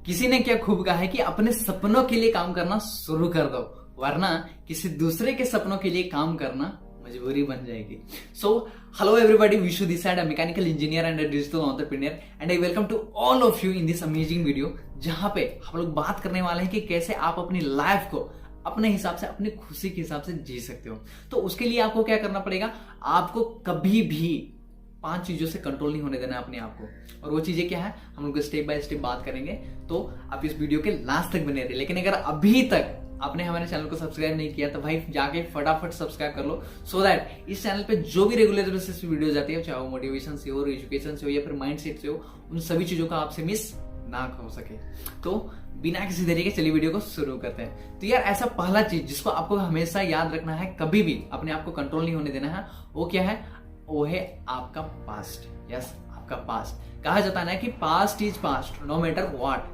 किसी ने क्या खूब कहा है कि अपने सपनों के लिए काम करना शुरू कर दो, वरना किसी दूसरे के सपनों के लिए काम करना मजबूरी बन जाएगी। So hello everybody, Vishu this side, a mechanical engineer and a digital entrepreneur, and I welcome to all of you in this amazing video, जहां पे हम लोग बात करने वाले हैं कि कैसे आप अपनी लाइफ को अपने हिसाब से, अपनी खुशी के हिसाब से जी सकते हो। तो उसके लिए आपको क्या करना पड़ेगा, आपको कभी भी 5 चीजों से कंट्रोल नहीं होने देना है अपने आप को। और वो चीजें क्या है, हम लोग स्टेप बाय स्टेप बात करेंगे, तो आप इस वीडियो के लास्ट तक बने रहिए। लेकिन अगर अभी तक आपने हमारे चैनल को सब्सक्राइब नहीं किया तो भाई जाके फटाफट सब्सक्राइब कर लो, सो दैट इस चैनल पे जो भी रेगुलर बेसिस पे वीडियो जाती है, चाहे वो मोटिवेशन से हो, एजुकेशन से हो या फिर माइंडसेट से हो, उन सभी चीजों का आपसे मिस ना हो सके। तो बिना किसी देरी के चलिए वीडियो को शुरू करते हैं। तो यार, ऐसा पहला चीज जिसको आपको हमेशा याद रखना है, कभी भी अपने आप को कंट्रोल नहीं होने देना है, वो क्या है, वो है आपका पास्ट। यस, आपका पास्ट। कहा जाता है ना कि past is past, no matter what.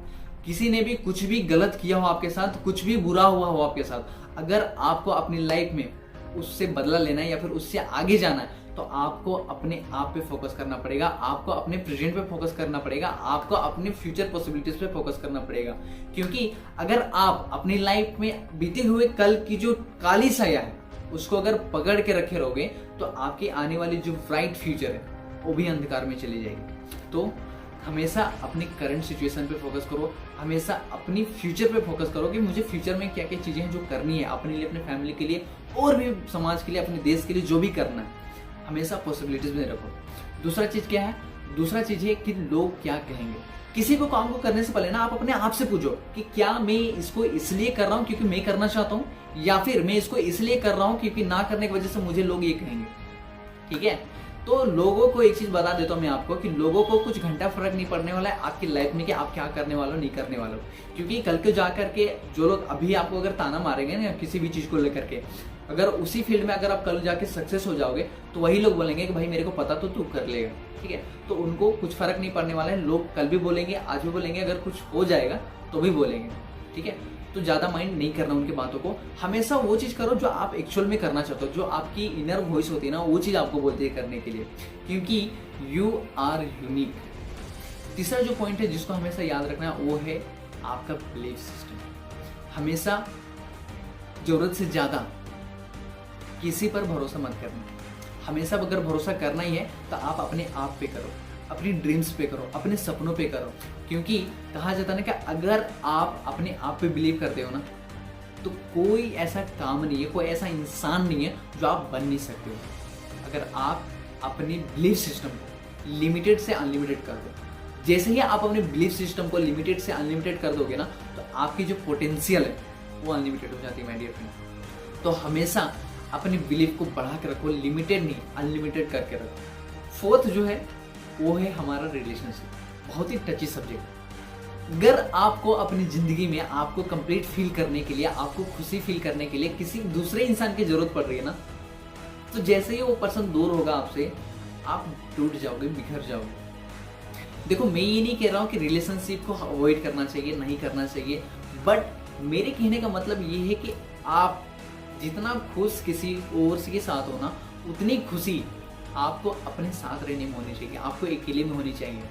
किसी ने भी कुछ भी गलत किया हो आपके साथ, कुछ भी बुरा हुआ हो आपके साथ, अगर आपको अपनी लाइफ में उससे बदला लेना है या फिर उससे आगे जाना है, तो आपको अपने आप पे फोकस करना पड़ेगा, आपको अपने प्रेजेंट पे फोकस करना पड़ेगा, आपको अपने फ्यूचर पॉसिबिलिटीज पे फोकस करना पड़ेगा। क्योंकि अगर आप अपनी लाइफ में बीते हुए कल की जो काली साया है उसको अगर पकड़ के रखे रहोगे, तो आपकी आने वाली जो ब्राइट फ्यूचर है वो भी अंधकार में चली जाएगी। तो हमेशा अपनी करंट सिचुएशन पे फोकस करो, हमेशा अपनी फ्यूचर पे फोकस करो कि मुझे फ्यूचर में क्या क्या चीजें हैं जो करनी है अपने लिए, अपने फैमिली के लिए और भी समाज के लिए, अपने देश के लिए, जो भी करना है, हमेशा पॉसिबिलिटीज में रखो। दूसरा चीज क्या है, दूसरा चीज है कि लोग क्या कहेंगे। किसी को काम को करने से पहले ना आप अपने आप से पूछो कि क्या मैं इसको इसलिए कर रहा हूं क्योंकि मैं करना चाहता हूं, या फिर मैं इसको इसलिए कर रहा हूं क्योंकि ना करने की वजह से मुझे लोग ये कहेंगे। ठीक है, तो लोगों को एक चीज बता देता हूं मैं आपको कि लोगों को कुछ घंटा फर्क नहीं पड़ने वाला है आपकी लाइफ में कि आप क्या करने वाले हो, नहीं करने वाले हो। क्योंकि कल को जाकर के जो लोग अभी आपको अगर ताना मारेंगे ना किसी भी चीज को लेकर के, अगर उसी फील्ड में अगर आप कल जाके सक्सेस हो जाओगे, तो वही लोग बोलेंगे कि भाई मेरे को पता तो तू कर लेगा। ठीक है, तो उनको कुछ फर्क नहीं पड़ने वाला है। लोग कल भी बोलेंगे, आज भी बोलेंगे, अगर कुछ हो जाएगा तो भी बोलेंगे। ठीक है, तो ज्यादा माइंड नहीं करना उनकी बातों को। हमेशा वो चीज करो जो आप एक्चुअल में करना चाहते हो, जो आपकी इनर वॉइस होती है ना, वो चीज आपको बोलती है करने के लिए, क्योंकि यू आर यूनिक। तीसरा जो पॉइंट है जिसको हमेशा याद रखना है, वो है आपका बिलीफ सिस्टम। हमेशा जरूरत से ज्यादा किसी पर भरोसा मत करना। हमेशा अगर भरोसा करना ही है तो आप अपने आप पे करो, अपनी ड्रीम्स पे करो, अपने सपनों पे करो। क्योंकि कहा जाता है ना कि अगर आप अपने आप पे बिलीव करते हो ना, तो कोई ऐसा काम नहीं है, कोई ऐसा इंसान नहीं है जो आप बन नहीं सकते हो। अगर आप अपनी बिलीफ सिस्टम को लिमिटेड से अनलिमिटेड कर दो, जैसे ही आप अपने बिलीफ सिस्टम को लिमिटेड से अनलिमिटेड कर दोगे ना, तो आपकी जो पोटेंशियल है वो अनलिमिटेड हो जाती है माय डियर फ्रेंड। तो हमेशा अपनी बिलीफ को बढ़ा के रखो, लिमिटेड नहीं अनलिमिटेड करके रखो। फोर्थ जो है वो है हमारा रिलेशनशिप। बहुत ही टची सब्जेक्ट। अगर आपको अपनी जिंदगी में आपको कंप्लीट फील करने के लिए, आपको खुशी फील करने के लिए किसी दूसरे इंसान की जरूरत पड़ रही है ना, तो जैसे ही वो पर्सन दूर होगा आपसे, आप टूट जाओगे, बिखर जाओगे। देखो, मैं ये नहीं कह रहा हूँ कि रिलेशनशिप को अवॉइड करना चाहिए, नहीं करना चाहिए, बट मेरे कहने का मतलब ये है कि आप जितना खुश किसी और के साथ हो ना, उतनी खुशी आपको अपने साथ रहने में होनी चाहिए, आपको अकेले में होनी चाहिए।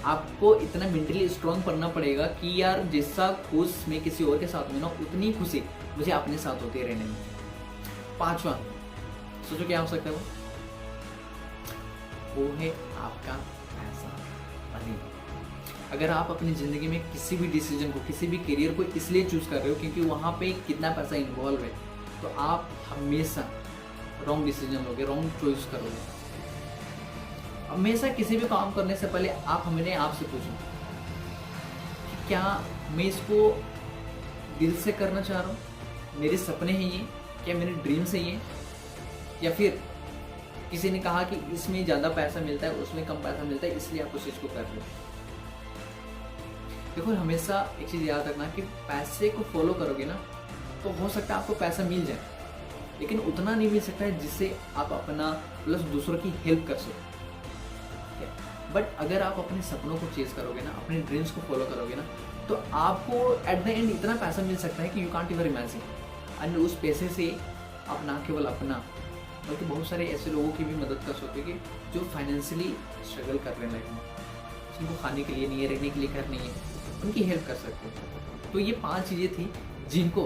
आपको इतना मेंटली स्ट्रांग बनना पड़ेगा कि यार जैसा खुश मैं किसी और के साथ में ना, उतनी खुशी मुझे अपने साथ होते रहने में। पांचवा, सोचो क्या हो सकता है वो है आपका पैसा, मनी। अगर आप अपनी जिंदगी में किसी भी डिसीजन को, किसी भी करियर को इसलिए चूज कर रहे हो क्योंकि वहां पे कितना पैसा इन्वॉल्व है, तो आप हमेशा रॉन्ग डिसीजन लोगे, रॉन्ग चॉइस करोगे। हमेशा किसी भी काम करने से पहले आप अपने आप से पूछो कि क्या मैं इसको दिल से करना चाह रहा हूँ, मेरे सपने हैं ये, क्या मेरे ड्रीम्स हैं ये, या फिर किसी ने कहा कि इसमें ज़्यादा पैसा मिलता है, उसमें कम पैसा मिलता है, इसलिए आप उस चीज़ को कर रहे हो। देखो, हमेशा एक चीज़ याद रखना कि पैसे को फॉलो करोगे ना, तो हो सकता है आपको पैसा मिल जाए, लेकिन उतना नहीं मिल सकता है जिससे आप अपना प्लस दूसरों की हेल्प कर सको। बट अगर आप अपने सपनों को चेज करोगे ना, अपने ड्रीम्स को फॉलो करोगे ना, तो आपको एट द एंड इतना पैसा मिल सकता है कि you can't even imagine. And उस पैसे से आप ना केवल अपना, बल्कि बहुत सारे ऐसे लोगों की भी मदद कर सकते हो कि जो फाइनेंशियली स्ट्रगल कर रहे हैं लाइफ में, जिनको खाने के लिए नहीं है, रहने के लिए घर नहीं है, उनकी हेल्प कर सकते हो। तो ये 5 चीज़ें थी जिनको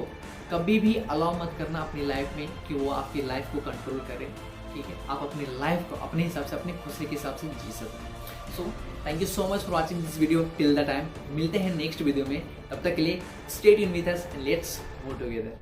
कभी भी अलाउ मत करना अपनी लाइफ में कि वो आपकी लाइफ को कंट्रोल करे। ठीक है, आप अपनी लाइफ को अपने हिसाब से, अपने खुशी के हिसाब से जी सकते। So thank you so much for watching this video till the time. मिलते हैं नेक्स्ट वीडियो में, तब तक के लिए stay tune with us and let's move together.